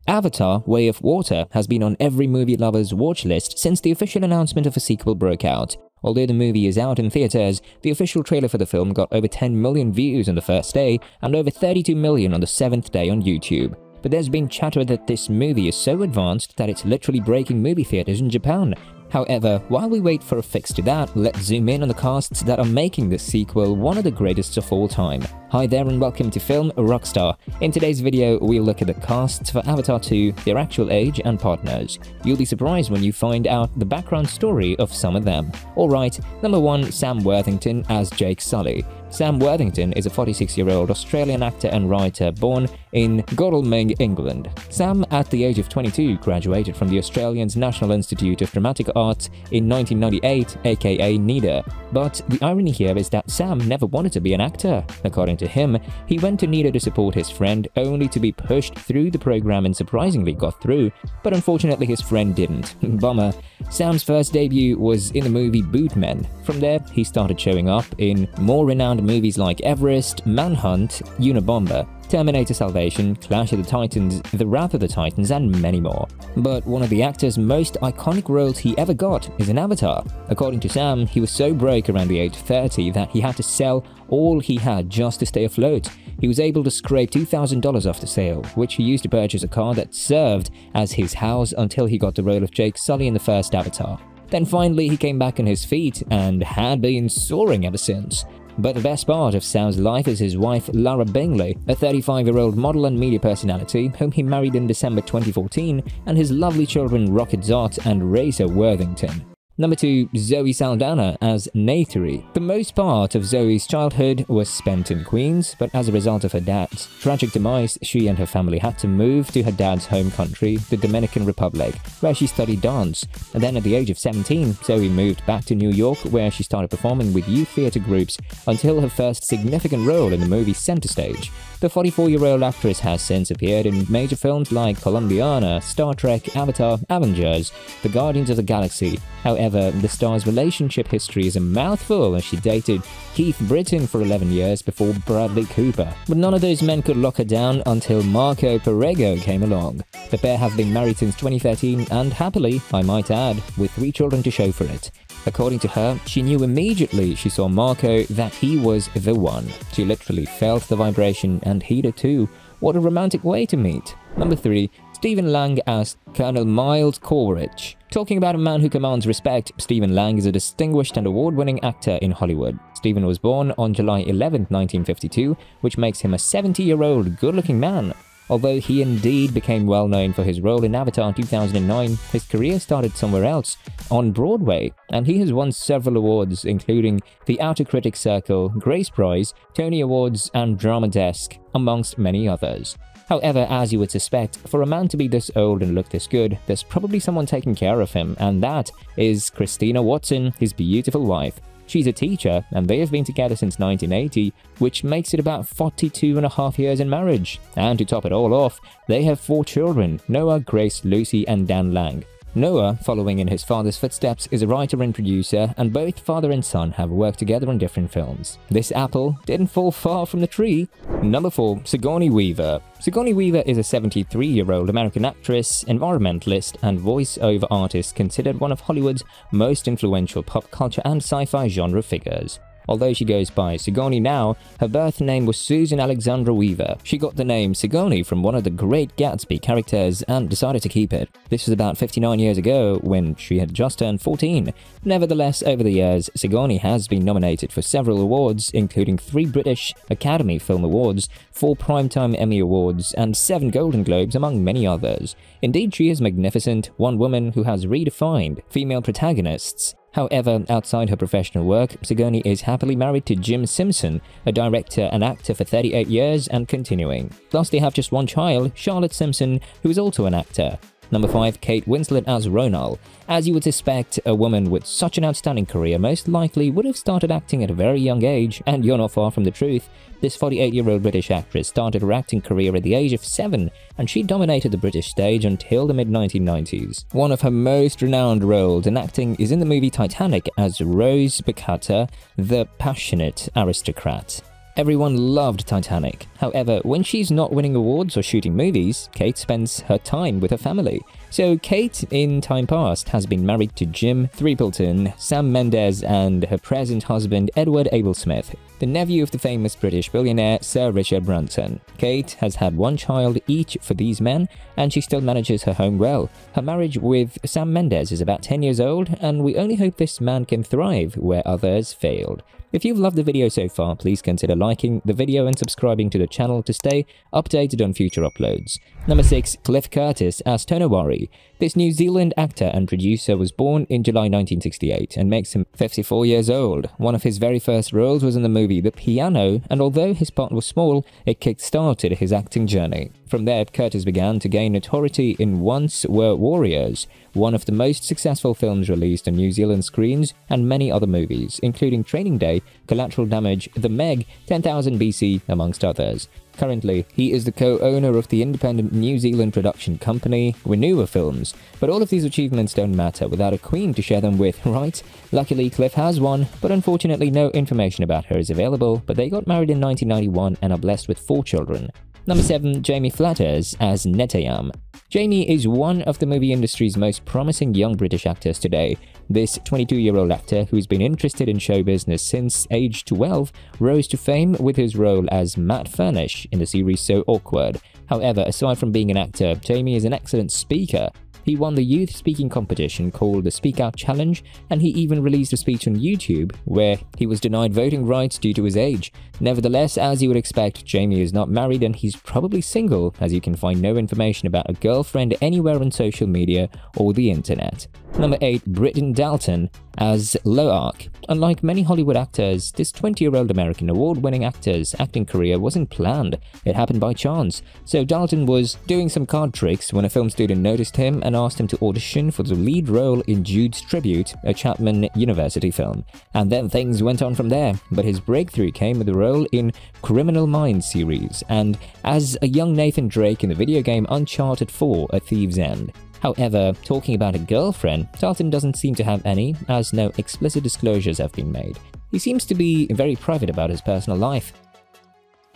Avatar: Way of Water has been on every movie lover's watch list since the official announcement of a sequel broke out. Although the movie is out in theaters, the official trailer for the film got over 10 million views on the first day and over 32 million on the 7th day on YouTube. But there's been chatter that this movie is so advanced that it's literally breaking movie theaters in Japan. However, while we wait for a fix to that, let's zoom in on the casts that are making this sequel one of the greatest of all time. Hi there and welcome to Film Rockstar. In today's video, we'll look at the casts for Avatar 2, their actual age and partners. You'll be surprised when you find out the background story of some of them. Alright, number 1, Sam Worthington as Jake Sully. Sam Worthington is a 46-year-old Australian actor and writer born in Godalming, England. Sam, at the age of 22, graduated from the Australian's National Institute of Dramatic Arts in 1998, aka NEDA. But the irony here is that Sam never wanted to be an actor. According to him, he went to NEDA to support his friend, only to be pushed through the program and surprisingly got through, but unfortunately his friend didn't. Bummer. Sam's first debut was in the movie Bootmen. From there, he started showing up in more renowned movies like Everest, Manhunt, Unabomber, Terminator Salvation, Clash of the Titans, The Wrath of the Titans, and many more. But one of the actor's most iconic roles he ever got is in Avatar. According to Sam, he was so broke around the age of 30 that he had to sell all he had just to stay afloat. He was able to scrape $2,000 off the sale, which he used to purchase a car that served as his house until he got the role of Jake Sully in the first Avatar. Then finally he came back on his feet and had been soaring ever since. But the best part of Sam's life is his wife Lara Bingley, a 35-year-old model and media personality whom he married in December 2014, and his lovely children Rocket Zot and Razor Worthington. Number 2, Zoe Saldaña as Neytiri. The most part of Zoe's childhood was spent in Queens, but as a result of her dad's tragic demise, she and her family had to move to her dad's home country, the Dominican Republic, where she studied dance. And then at the age of 17, Zoe moved back to New York, where she started performing with youth theater groups until her first significant role in the movie Center Stage. The 44-year-old actress has since appeared in major films like Columbiana, Star Trek, Avatar, Avengers, The Guardians of the Galaxy. However, the star's relationship history is a mouthful as she dated Keith Britton for 11 years before Bradley Cooper. But none of those men could lock her down until Marco Perego came along. The pair have been married since 2013 and happily, I might add, with 3 children to show for it. According to her, she knew immediately she saw Marco that he was the one. She literally felt the vibration and he did too. What a romantic way to meet. Number 3, Stephen Lang as Colonel Miles Quaritch. Talking about a man who commands respect, Stephen Lang is a distinguished and award-winning actor in Hollywood. Stephen was born on July 11, 1952, which makes him a 70-year-old good-looking man. Although he indeed became well known for his role in Avatar 2009, his career started somewhere else, on Broadway, and he has won several awards including the Outer Critics Circle, Grace Prize, Tony Awards, and Drama Desk, amongst many others. However, as you would suspect, for a man to be this old and look this good, there's probably someone taking care of him, and that is Christina Watson, his beautiful wife. She's a teacher, and they have been together since 1980, which makes it about 42.5 years in marriage. And to top it all off, they have 4 children, Noah, Grace, Lucy, and Dan Lang. Noah, following in his father's footsteps, is a writer and producer, and both father and son have worked together on different films. This apple didn't fall far from the tree. Number 4, Sigourney Weaver. Sigourney Weaver is a 73-year-old American actress, environmentalist, and voice-over artist considered one of Hollywood's most influential pop culture and sci-fi genre figures. Although she goes by Sigourney now, her birth name was Susan Alexandra Weaver. She got the name Sigourney from one of the Great Gatsby characters and decided to keep it. This was about 59 years ago when she had just turned 14. Nevertheless, over the years, Sigourney has been nominated for several awards, including 3 British Academy Film Awards, 4 Primetime Emmy Awards, and 7 Golden Globes, among many others. Indeed, she is magnificent, one woman who has redefined female protagonists. However, outside her professional work, Sigourney is happily married to Jim Simpson, a director and actor for 38 years and continuing. Plus, they have just one child, Charlotte Simpson, who is also an actor. Number 5, Kate Winslet as RONAL. As you would suspect, a woman with such an outstanding career most likely would have started acting at a very young age, and you're not far from the truth. This 48-year-old British actress started her acting career at the age of 7, and she dominated the British stage until the mid-1990s. One of her most renowned roles in acting is in the movie Titanic as Rose Bacata, the passionate aristocrat. Everyone loved Titanic. However, when she's not winning awards or shooting movies, Kate spends her time with her family. So Kate, in time past, has been married to Jim Threepleton, Sam Mendes, and her present husband Edward Ablesmith, the nephew of the famous British billionaire Sir Richard Branson. Kate has had one child each for these men, and she still manages her home well. Her marriage with Sam Mendes is about 10 years old, and we only hope this man can thrive where others failed. If you've loved the video so far, please consider liking the video and subscribing to the channel to stay updated on future uploads. Number 6. Cliff Curtis as Tonowari. This New Zealand actor and producer was born in July 1968 and makes him 54 years old. One of his very first roles was in the movie The Piano, and although his part was small, it kick-started his acting journey. From there, Curtis began to gain notoriety in Once Were Warriors, one of the most successful films released on New Zealand screens, and many other movies, including Training Day, Collateral Damage, The Meg, 10,000 BC, amongst others. Currently, he is the co-owner of the independent New Zealand production company, Renewer Films. But all of these achievements don't matter without a queen to share them with, right? Luckily, Cliff has one, but unfortunately no information about her is available, but they got married in 1991 and are blessed with 4 children. Number 7. Jamie Flatters as NETENAM. Jamie is one of the movie industry's most promising young British actors today. This 22-year-old actor, who's been interested in show business since age 12, rose to fame with his role as Matt Furnish in the series So Awkward. However, aside from being an actor, Jamie is an excellent speaker. He won the youth speaking competition called the Speak Out Challenge, and he even released a speech on YouTube where he was denied voting rights due to his age. Nevertheless, as you would expect, Jamie is not married and he's probably single, as you can find no information about a girlfriend anywhere on social media or the internet. Number 8. Britton Dalton as Loark. Unlike many Hollywood actors, this 20-year-old American award-winning actor's acting career wasn't planned. It happened by chance. So Dalton was doing some card tricks when a film student noticed him and asked him to audition for the lead role in Jude's Tribute, a Chapman University film. And then things went on from there, but his breakthrough came with a role in Criminal Minds series and as a young Nathan Drake in the video game Uncharted 4: A Thief's End. However, talking about a girlfriend, Dalton doesn't seem to have any, as no explicit disclosures have been made. He seems to be very private about his personal life.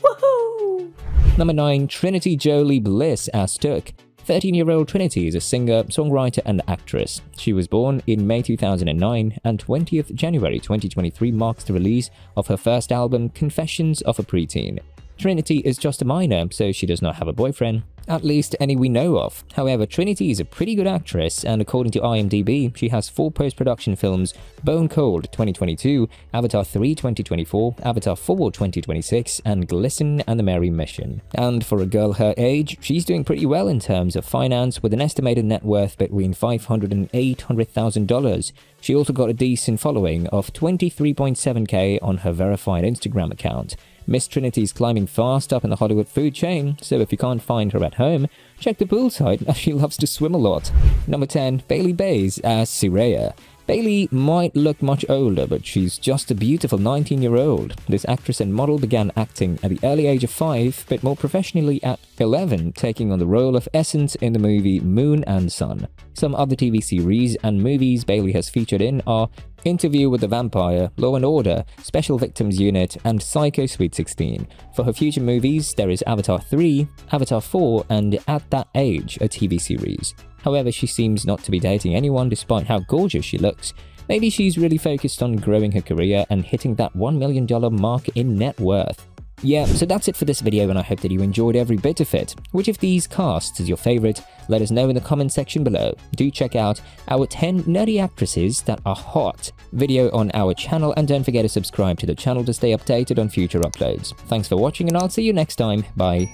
Woohoo! Number 9. Trinity Jolie Bliss as Took. 13-year-old Trinity is a singer, songwriter, and actress. She was born in May 2009, and 20th January 2023 marks the release of her first album, Confessions of a Preteen. Trinity is just a minor, so she does not have a boyfriend, at least any we know of. However, Trinity is a pretty good actress, and according to IMDb, she has 4 post-production films: Bone Cold 2022, Avatar 3 2024, Avatar 4 2026, and Glisten and the Merry Mission. And for a girl her age, she's doing pretty well in terms of finance, with an estimated net worth between $500,000 and $800,000. She also got a decent following of 23.7k on her verified Instagram account. Miss Trinity's climbing fast up in the Hollywood food chain, so if you can't find her at home, check the poolside as she loves to swim a lot. Number 10. Bailey Bays as TSIREYA. Bailey might look much older, but she's just a beautiful 19-year-old. This actress and model began acting at the early age of 5, but more professionally at 11, taking on the role of Essence in the movie Moon and Sun. Some other TV series and movies Bailey has featured in are Interview with the Vampire, Law & Order, Special Victims Unit, and Psycho Sweet 16. For her future movies, there is Avatar 3, Avatar 4, and At That Age, a TV series. However, she seems not to be dating anyone despite how gorgeous she looks. Maybe she's really focused on growing her career and hitting that $1 million mark in net worth. Yeah, so that's it for this video, and I hope that you enjoyed every bit of it. Which of these casts is your favorite? Let us know in the comment section below. Do check out our 10 nerdy actresses that are hot video on our channel, and don't forget to subscribe to the channel to stay updated on future uploads. Thanks for watching, and I'll see you next time. Bye.